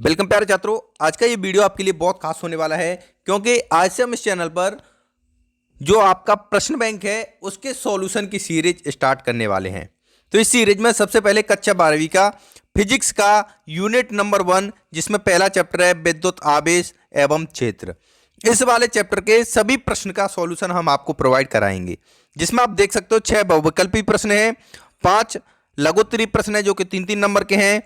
Welcome प्यारे छात्रों। आज का ये वीडियो आपके लिए बहुत खास होने वाला है क्योंकि आज से हम इस चैनल पर जो आपका प्रश्न बैंक है उसके सॉल्यूशन की सीरीज स्टार्ट करने वाले हैं। तो इस सीरीज में सबसे पहले कक्षा 12वीं का फिजिक्स का यूनिट नंबर 1 जिसमें पहला चैप्टर है विद्युत आवेश एवं क्षेत्र, इस वाले चैप्टर के सभी प्रश्न का सॉल्यूशन हम आपको प्रोवाइड कराएंगे, जिसमें आप देख सकते हो 6 बहुविकल्पी प्रश्न हैं, 5 लघुत्तरी प्रश्न है जो कि 3-3 नंबर के हैं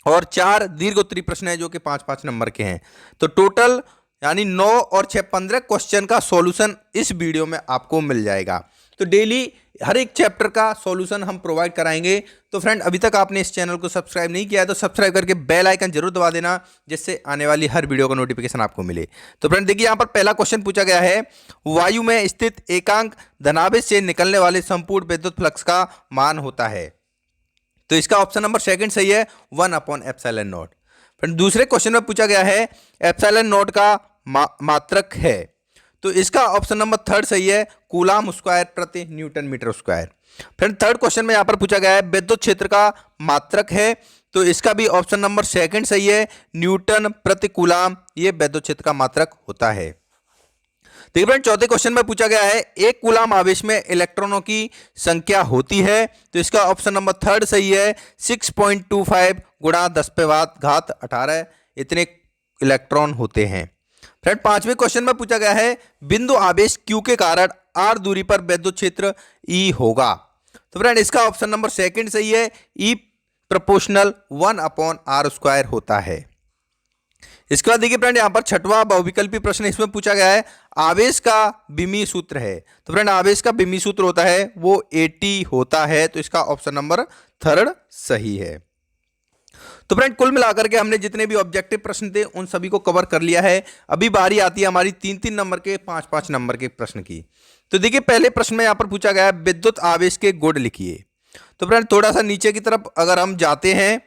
और 4 दीर्घोत्तरी प्रश्न है जो कि 5-5 नंबर के हैं। तो टोटल यानी 9 और 6 15 क्वेश्चन का सॉल्यूशन इस वीडियो में आपको मिल जाएगा। तो डेली हर एक चैप्टर का सॉल्यूशन हम प्रोवाइड कराएंगे। तो फ्रेंड, अभी तक आपने इस चैनल को सब्सक्राइब नहीं किया है तो सब्सक्राइब करके बेल आइकन जरूर दबा देना, जिससे आने वाली हर वीडियो का नोटिफिकेशन आपको मिले। तो फ्रेंड देखिए, यहाँ पर पहला क्वेश्चन पूछा गया है, वायु में स्थित एकांक धनावेश से निकलने वाले संपूर्ण विद्युत फ्लक्स का मान होता है। तो इसका ऑप्शन नंबर सेकंड सही है, 1/ε0। फिर दूसरे क्वेश्चन में पूछा गया है ε0 का मात्रक है, तो इसका ऑप्शन नंबर थर्ड सही है, कूलाम स्क्वायर प्रति न्यूटन मीटर स्क्वायर। फिर थर्ड क्वेश्चन में यहां पर पूछा गया है विद्युत क्षेत्र का मात्रक है, तो इसका भी ऑप्शन नंबर सेकंड सही है, न्यूटन प्रति कूलाम ये विद्युत क्षेत्र का मात्रक होता है। देखिए फ्रेंड, चौथे क्वेश्चन में पूछा गया है एक कूलाम आवेश में इलेक्ट्रॉनों की संख्या होती है, तो इसका ऑप्शन नंबर थर्ड सही है, 6.25 गुणा 10⁻18 इतने इलेक्ट्रॉन होते हैं। फ्रेंड पांचवें क्वेश्चन में पूछा गया है बिंदु आवेश Q के कारण R दूरी पर विद्युत क्षेत्र E होगा, तो फ्रेंड इसका ऑप्शन नंबर सेकंड सही है, E प्रोपोर्शनल 1/r² होता है। इसके बाद देखिए फ्रेंड, यहां पर छठवां बहुविकल्पी प्रश्न इसमें पूछा गया है आवेश का विमीय सूत्र है, तो फ्रेंड आवेश का विमीय सूत्र होता है वो AT होता है, तो इसका ऑप्शन नंबर थर्ड सही है। तो फ्रेंड कुल मिलाकर के हमने जितने भी ऑब्जेक्टिव प्रश्न थे उन सभी को कवर कर लिया है। अभी बारी आती है हमारी 3-3 नंबर के 5-5 नंबर के प्रश्न की। तो देखिए पहले प्रश्न में यहां पर पूछा गया है विद्युत आवेश के गुण लिखिए। तो फ्रेंड थोड़ा सा नीचे की तरफ अगर हम जाते हैं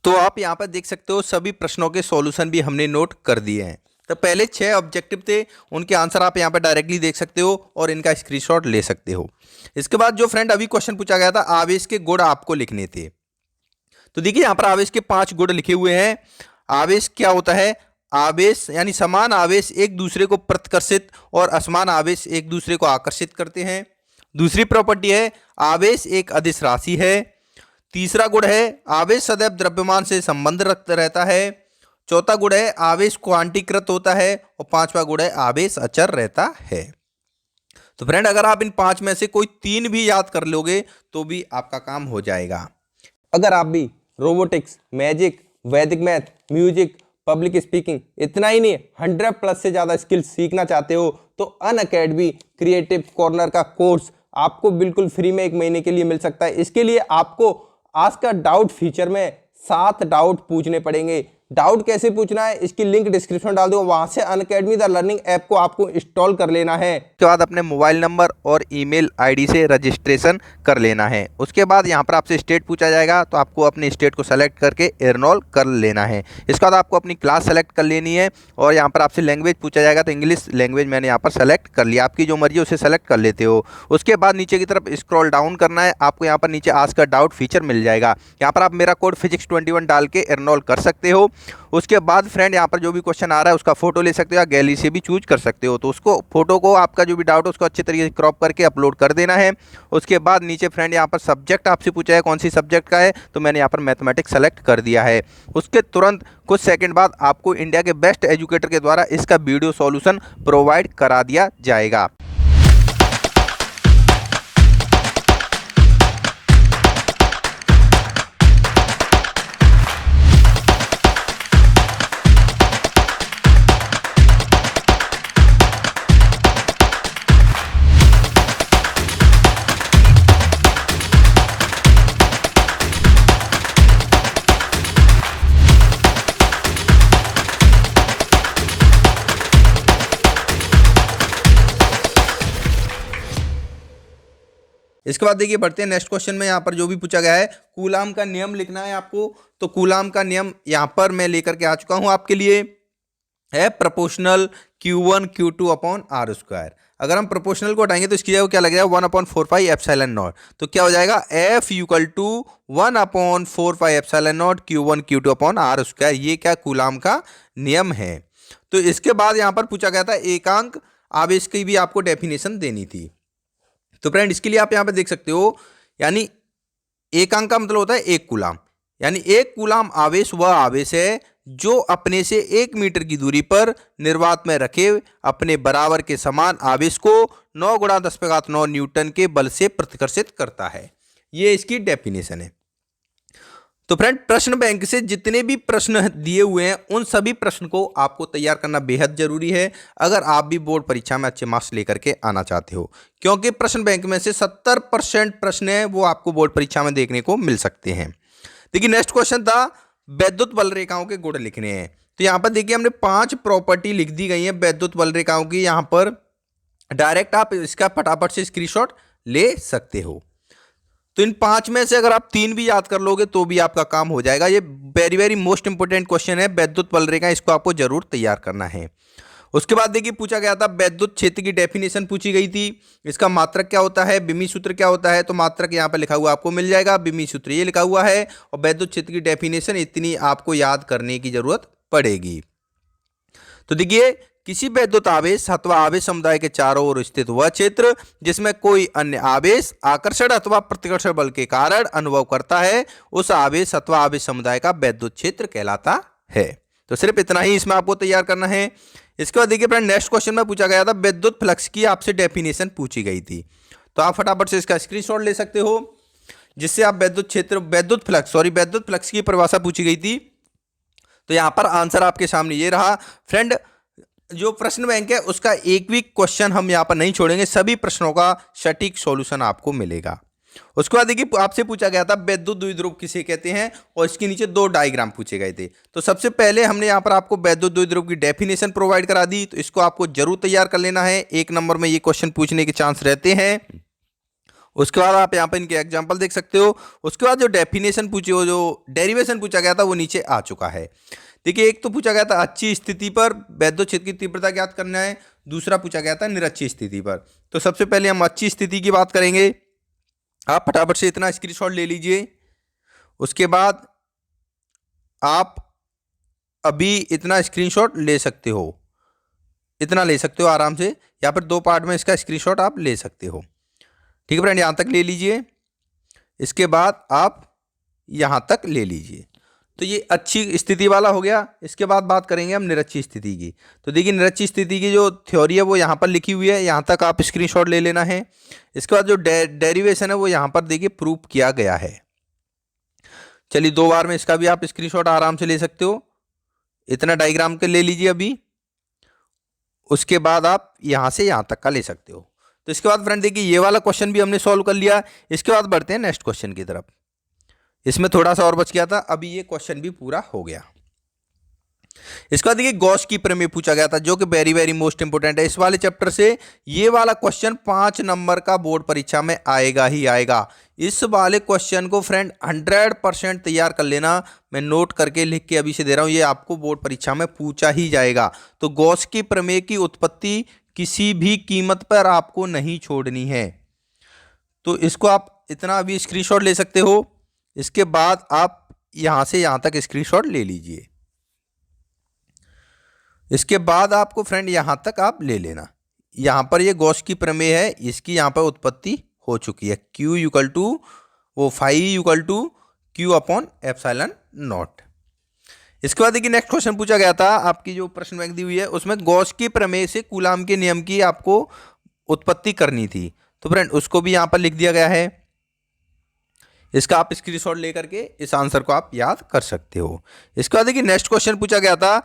तो आप यहां पर देख सकते हो सभी प्रश्नों के सॉल्यूशन भी हमने नोट कर दिए हैं। तो पहले 6 ऑब्जेक्टिव थे, उनके आंसर आप यहां पर डायरेक्टली देख सकते हो और इनका स्क्रीनशॉट ले सकते हो। इसके बाद जो फ्रेंड अभी क्वेश्चन पूछा गया था आवेश के गुण आपको लिखने थे, तो देखिए यहां पर आवेश के 5 गुण लिखे हुए हैं। आवेश क्या होता है, आवेश यानी समान आवेश एक दूसरे को प्रतिकर्षित और असमान आवेश एक दूसरे को आकर्षित करते हैं। दूसरी प्रॉपर्टी है आवेश एक अदिश राशि है। तीसरा गुण है आवेश सदैव द्रव्यमान से संबंध रखता रहता है। चौथा गुण है आवेश क्वांटीकृत होता है और पांचवा गुण है आवेश अचर रहता है। तो फ्रेंड अगर आप इन 5 में से कोई 3 भी याद कर लोगे तो भी आपका काम हो जाएगा। अगर आप भी रोबोटिक्स, मैजिक, वैदिक मैथ, म्यूजिक, पब्लिक स्पीकिंग, इतना ही नहीं 100+ से ज़्यादा स्किल्स सीखना चाहते हो तो अनअकैडमी क्रिएटिव कॉर्नर का कोर्स आपको बिल्कुल फ्री में 1 महीने के लिए मिल सकता है। इसके लिए आपको आज का डाउट फीचर में 7 डाउट पूछने पड़ेंगे। डाउट कैसे पूछना है इसकी लिंक डिस्क्रिप्शन डाल दो, वहां से अनअकैडमी द लर्निंग ऐप को आपको इंस्टॉल कर लेना है। उसके बाद अपने मोबाइल नंबर और ईमेल आईडी से रजिस्ट्रेशन कर लेना है। उसके बाद यहाँ पर आपसे स्टेट पूछा जाएगा, तो आपको अपने स्टेट को सेलेक्ट करके एनरोल कर लेना है। इसके बाद आपको अपनी क्लास सेलेक्ट कर लेनी है और यहाँ पर आपसे लैंग्वेज पूछा जाएगा, तो इंग्लिश लैंग्वेज मैंने यहाँ पर सेलेक्ट कर लिया, आपकी जो मर्जी उसे सेलेक्ट कर लेते हो। उसके बाद नीचे की तरफ स्क्रॉल डाउन करना है, आपको यहाँ पर नीचे आज का डाउट फीचर मिल जाएगा। यहाँ पर आप मेरा कोड physics21 डाल के एनरोल कर सकते हो। उसके बाद फ्रेंड यहाँ पर जो भी क्वेश्चन आ रहा है उसका फोटो ले सकते हो या गैलरी से भी चूज कर सकते हो, तो उसको फोटो को आपका जो भी डाउट है उसको अच्छे तरीके से क्रॉप करके अपलोड कर देना है। उसके बाद नीचे फ्रेंड यहाँ पर सब्जेक्ट आपसे पूछा है कौन सी सब्जेक्ट का है, तो मैंने यहाँ पर मैथमेटिक्स सेलेक्ट कर दिया है। उसके तुरंत कुछ सेकंड बाद आपको इंडिया के बेस्ट एजुकेटर के द्वारा इसका वीडियो सॉल्यूशन प्रोवाइड करा दिया जाएगा। इसके बाद देखिए बढ़ते हैं नेक्स्ट क्वेश्चन में। यहाँ पर जो भी पूछा गया है कूलाम का नियम लिखना है आपको, तो कूलाम का नियम यहाँ पर मैं लेकर के आ चुका हूँ आपके लिए, है प्रोपोर्शनल Q1 Q2/r²। अगर हम प्रोपोर्शनल को हटाएंगे तो इसकी जगह क्या लग जाएगा 1/4 एप्सिलॉन नॉट। तो क्या हो जाएगा F equal to 1/4 epsilon not Q1 Q2 upon R square. ये क्या कूलाम का नियम है। तो इसके बाद यहां पर पूछा गया था एकांक आवेश की भी आपको डेफिनेशन देनी थी। तो फ्रेंड इसके लिए आप यहां पर देख सकते हो, यानी एकांक का मतलब होता है एक कूलाम, यानी एक कूलाम आवेश वह आवेश है जो अपने से 1 मीटर की दूरी पर निर्वात में रखे अपने बराबर के समान आवेश को 9 × 10⁹ न्यूटन के बल से प्रतिकर्षित करता है। ये इसकी डेफिनेशन है। तो फ्रेंड प्रश्न बैंक से जितने भी प्रश्न दिए हुए हैं उन सभी प्रश्न को आपको तैयार करना बेहद जरूरी है, अगर आप भी बोर्ड परीक्षा में अच्छे मार्क्स लेकर के आना चाहते हो, क्योंकि प्रश्न बैंक में से 70% प्रश्न है वो आपको बोर्ड परीक्षा में देखने को मिल सकते हैं। देखिए नेक्स्ट क्वेश्चन था वैद्युत बल रेखाओं के गुण लिखने हैं। तो यहाँ पर देखिए हमने 5 प्रॉपर्टी लिख दी गई है वैद्युत बल रेखाओं की। यहाँ पर डायरेक्ट आप इसका फटाफट से स्क्रीनशॉट ले सकते हो। तो इन 5 में से अगर आप 3 भी याद कर लोगे तो भी आपका काम हो जाएगा। ये very very most important question है वैद्युत बल रेखा, इसको आपको जरूर तैयार करना है। उसके बाद देखिए पूछा गया था वैद्युत क्षेत्र की डेफिनेशन पूछी गई थी। इसका मात्रक क्या होता है, बिमी सूत्र क्या होता है। तो मात्रक यहाँ पर लिखा हुआ आपको मिल जाएगा, बिमी सूत्र ये लिखा हुआ है, और वैद्युत क्षेत्र की डेफिनेशन इतनी आपको याद करने की जरूरत पड़ेगी। तो देखिए किसी वैद्युत आवेश अथवा आवेश समुदाय के चारों ओर स्थित वह क्षेत्र जिसमें कोई अन्य आवेश आकर्षण अथवा प्रतिकर्षण बल के कारण अनुभव करता है, उस आवेश अथवा आवेश समुदाय का वैद्युत क्षेत्र कहलाता है। तो सिर्फ इतना ही इसमें आपको तैयार करना है। इसके बाद देखिए फ्रेंड नेक्स्ट क्वेश्चन में पूछा गया था वैद्युत फ्लक्स की आपसे डेफिनेशन पूछी गई थी। तो आप फटाफट से इसका स्क्रीनशॉट ले सकते हो, जिससे आप वैद्युत फ्लक्स की परिभाषा पूछी गई थी। तो यहां पर आंसर आपके सामने ये रहा। फ्रेंड जो प्रश्न बैंक है उसका एक भी क्वेश्चन हम यहां पर नहीं छोड़ेंगे, सभी प्रश्नों का सटीक सॉल्यूशन आपको मिलेगा। उसके बाद देखिए आपसे पूछा गया था वैद्युत द्विध्रुव किसे कहते हैं, और इसके नीचे 2 डायग्राम पूछे गए थे। तो सबसे पहले हमने यहां पर आपको वैद्युत द्विध्रुव की डेफिनेशन प्रोवाइड करा दी, तो इसको आपको जरूर तैयार कर लेना है। 1 नंबर में ये क्वेश्चन पूछने के चांस रहते हैं। उसके बाद आप यहाँ पर इनके एग्जाम्पल देख सकते हो। उसके बाद जो डेफिनेशन पूछी हो, जो डेरिवेशन पूछा गया था वो नीचे आ चुका है। देखिए एक तो पूछा गया था अच्छी स्थिति पर वैद्युत क्षेत्र की तीव्रता ज्ञात करना है, दूसरा पूछा गया था निरक्षी स्थिति पर। तो सबसे पहले हम अच्छी स्थिति की बात करेंगे। आप फटाफट से इतना स्क्रीनशॉट ले लीजिए। उसके बाद आप अभी इतना स्क्रीनशॉट ले सकते हो, इतना ले सकते हो आराम से, या फिर 2 पार्ट में इसका स्क्रीनशॉट आप ले सकते हो। ठीक है फ्रेंड, यहां तक ले लीजिए। इसके बाद आप यहां तक ले लीजिए। तो ये अच्छी स्थिति वाला हो गया। इसके बाद बात करेंगे हम निरक्षी स्थिति की। तो देखिए निरक्षी स्थिति की जो थ्योरी है वो यहाँ पर लिखी हुई है, यहाँ तक आप स्क्रीनशॉट ले लेना है। इसके बाद जो डेरिवेशन है वो यहाँ पर देखिए प्रूफ किया गया है। चलिए 2 बार में इसका भी आप स्क्रीनशॉट आराम से ले सकते हो। इतना डायग्राम के ले लीजिए अभी। उसके बाद आप यहाँ से यहाँ तक का ले सकते हो। तो इसके बाद फ्रेंड देखिए ये वाला क्वेश्चन भी हमने सॉल्व कर लिया। इसके बाद बढ़ते हैं नेक्स्ट क्वेश्चन की तरफ। इसमें थोड़ा सा और बच गया था, अभी ये क्वेश्चन भी पूरा हो गया। इसके बाद देखिए गॉस की प्रमेय पूछा गया था, जो कि वेरी वेरी मोस्ट इंपोर्टेंट है इस वाले चैप्टर से। ये वाला क्वेश्चन 5 नंबर का बोर्ड परीक्षा में आएगा ही आएगा। इस वाले क्वेश्चन को फ्रेंड 100% तैयार कर लेना। मैं नोट करके लिख के अभी से दे रहा हूं, ये आपको बोर्ड परीक्षा में पूछा ही जाएगा। तो गॉस की प्रमेय की उत्पत्ति किसी भी कीमत पर आपको नहीं छोड़नी है। तो इसको आप इतना अभी स्क्रीनशॉट ले सकते हो। इसके बाद आप यहां से यहां तक स्क्रीनशॉट ले लीजिए। इसके बाद आपको फ्रेंड यहां तक आप ले लेना। यहां पर ये गॉस की प्रमेय है, इसकी यहां पर उत्पत्ति हो चुकी है। Q इक्वल टू वो phi equal to Q upon epsilon not. इसके बाद देखिए नेक्स्ट क्वेश्चन पूछा गया था, आपकी जो प्रश्न बैंक दी हुई है उसमें गॉस की प्रमेय से कूलाम के नियम की आपको उत्पत्ति करनी थी। तो फ्रेंड उसको भी यहां पर लिख दिया गया है। इसका आप स्क्रीनशॉट लेकर के इस आंसर को आप याद कर सकते हो। इसके बाद देखिए नेक्स्ट क्वेश्चन पूछा गया था,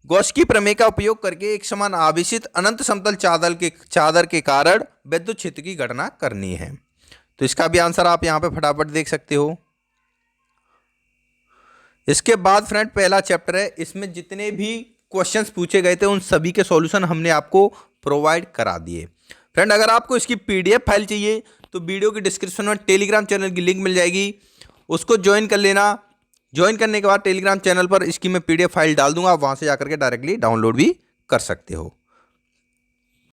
गॉस की प्रमेय का उपयोग करके एक समान आवेशित अनंत समतल चादर के कारण विद्युत क्षेत्र की गणना करनी है। तो इसका भी आंसर आप यहां पे फटाफट देख सकते हो। इसके बाद फ्रेंड पहला चैप्टर है, इसमें जितने भी क्वेश्चंस पूछे गए थे उन सभी के सॉल्यूशन हमने आपको प्रोवाइड करा दिए। फ्रेंड अगर आपको इसकी PDF फाइल चाहिए तो वीडियो की डिस्क्रिप्शन में टेलीग्राम चैनल की लिंक मिल जाएगी, उसको ज्वाइन कर लेना। ज्वाइन करने के बाद टेलीग्राम चैनल पर इसकी मैं PDF फाइल डाल दूंगा, आप वहां से जाकर के डायरेक्टली डाउनलोड भी कर सकते हो।